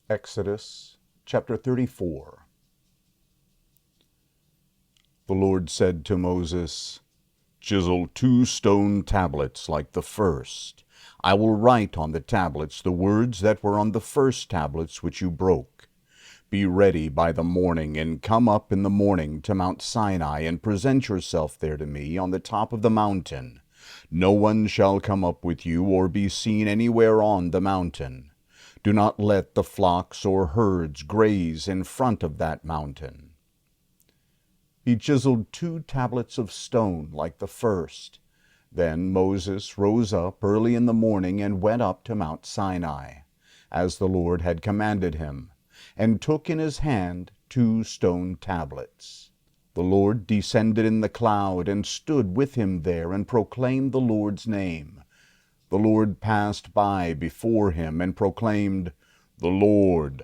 Exodus chapter 34. The Lord said to Moses, "Chisel 2 stone tablets like the first. I will write on the tablets the words that were on the first tablets which you broke. Be ready by the morning, and come up in the morning to Mount Sinai, and present yourself there to me on the top of the mountain. No one shall come up with you, or be seen anywhere on the mountain. Do not let the flocks or herds graze in front of that mountain." He chiseled 2 tablets of stone like the first. Then Moses rose up early in the morning and went up to Mount Sinai, as the Lord had commanded him, and took in his hand 2 stone tablets. The Lord descended in the cloud and stood with him there and proclaimed the Lord's name. The Lord passed by before him and proclaimed, the Lord,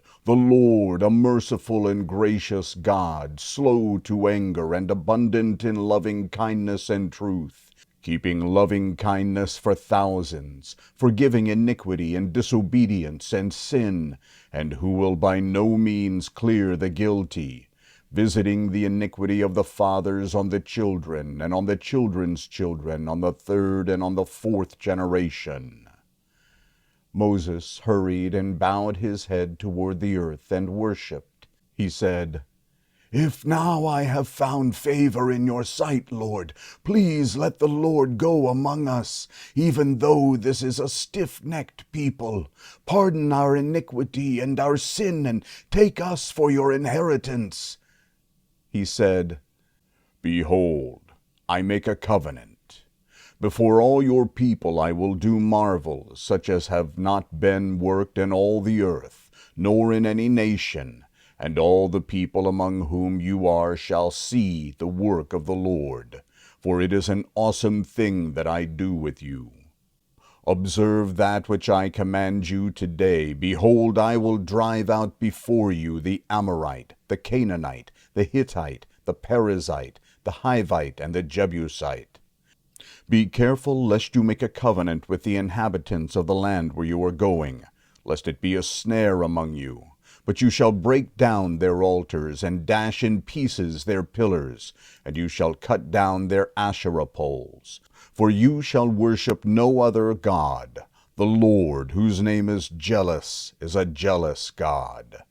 a merciful and gracious God, slow to anger and abundant in loving kindness and truth, keeping loving kindness for thousands, forgiving iniquity and disobedience and sin, and who will by no means clear the guilty, visiting the iniquity of the fathers on the children, and on the children's children, on the 3rd and on the 4th generation. Moses hurried and bowed his head toward the earth and worshipped. He said, "If now I have found favor in your sight, Lord, please let the Lord go among us, even though this is a stiff-necked people. Pardon our iniquity and our sin, and take us for your inheritance." He said, "Behold, I make a covenant. Before all your people I will do marvels, such as have not been worked in all the earth, nor in any nation, and all the people among whom you are shall see the work of the Lord, for it is an awesome thing that I do with you. Observe that which I command you today. Behold, I will drive out before you the Amorite, the Canaanite, the Hittite, the Perizzite, the Hivite, and the Jebusite. Be careful lest you make a covenant with the inhabitants of the land where you are going, lest it be a snare among you. But you shall break down their altars, and dash in pieces their pillars, and you shall cut down their Asherah poles. For you shall worship no other God. The Lord, whose name is jealous, is a jealous God.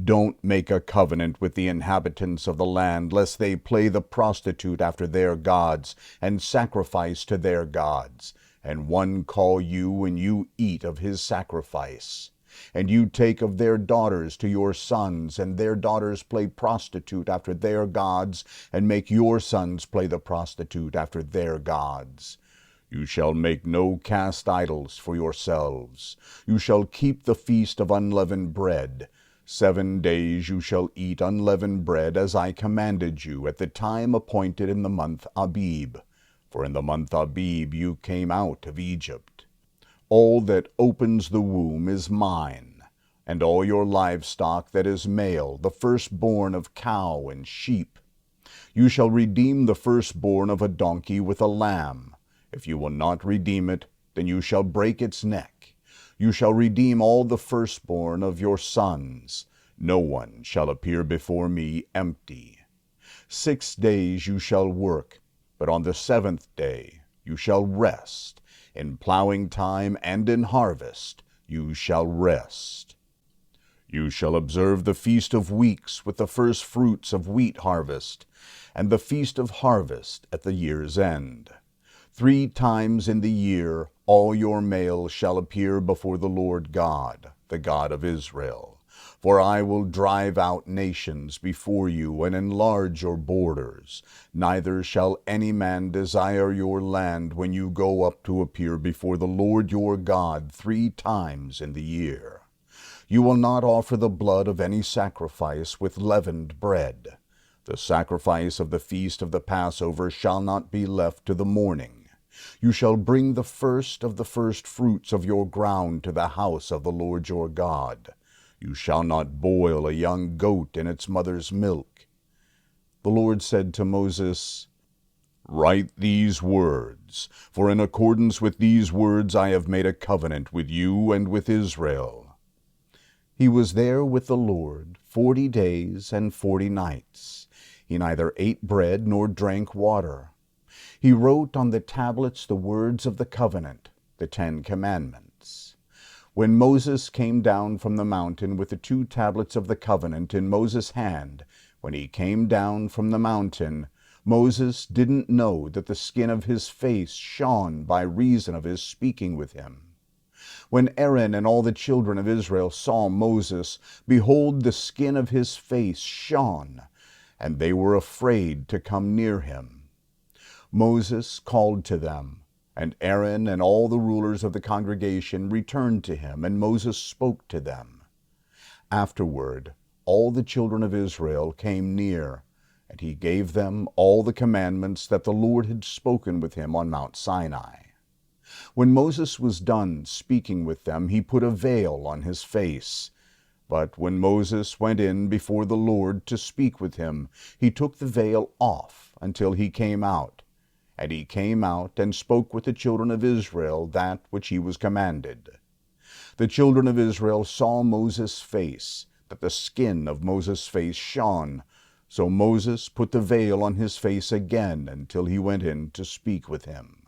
Don't make a covenant with the inhabitants of the land, lest they play the prostitute after their gods, and sacrifice to their gods, and one call you, and you eat of his sacrifice. And you take of their daughters to your sons, and their daughters play prostitute after their gods, and make your sons play the prostitute after their gods. You shall make no cast idols for yourselves. You shall keep the feast of unleavened bread. 7 days you shall eat unleavened bread, as I commanded you, at the time appointed in the month Abib. For in the month Abib you came out of Egypt. All that opens the womb is mine, and all your livestock that is male, the firstborn of cow and sheep. You shall redeem the firstborn of a donkey with a lamb. If you will not redeem it, then you shall break its neck. You shall redeem all the firstborn of your sons. No one shall appear before me empty. 6 days you shall work, but on the 7th day you shall rest. In plowing time and in harvest you shall rest. You shall observe the feast of weeks with the first fruits of wheat harvest, and the feast of harvest at the year's end. 3 times in the year all your males shall appear before the Lord God, the God of Israel. For I will drive out nations before you, and enlarge your borders. Neither shall any man desire your land when you go up to appear before the Lord your God 3 times in the year. You will not offer the blood of any sacrifice with leavened bread. The sacrifice of the feast of the Passover shall not be left to the morning. You shall bring the first of the first fruits of your ground to the house of the Lord your God. You shall not boil a young goat in its mother's milk. The Lord said to Moses, "Write these words, for in accordance with these words I have made a covenant with you and with Israel." He was there with the Lord 40 days and 40 nights. He neither ate bread nor drank water. He wrote on the tablets the words of the covenant, the 10 Commandments. When Moses came down from the mountain with the 2 tablets of the covenant in Moses' hand, when he came down from the mountain, Moses didn't know that the skin of his face shone by reason of his speaking with him. When Aaron and all the children of Israel saw Moses, behold, the skin of his face shone, and they were afraid to come near him. Moses called to them, and Aaron and all the rulers of the congregation returned to him, and Moses spoke to them. Afterward, all the children of Israel came near, and he gave them all the commandments that the Lord had spoken with him on Mount Sinai. When Moses was done speaking with them, he put a veil on his face. But when Moses went in before the Lord to speak with him, he took the veil off until he came out. And he came out and spoke with the children of Israel that which he was commanded. The children of Israel saw Moses' face, that the skin of Moses' face shone. So Moses put the veil on his face again until he went in to speak with him.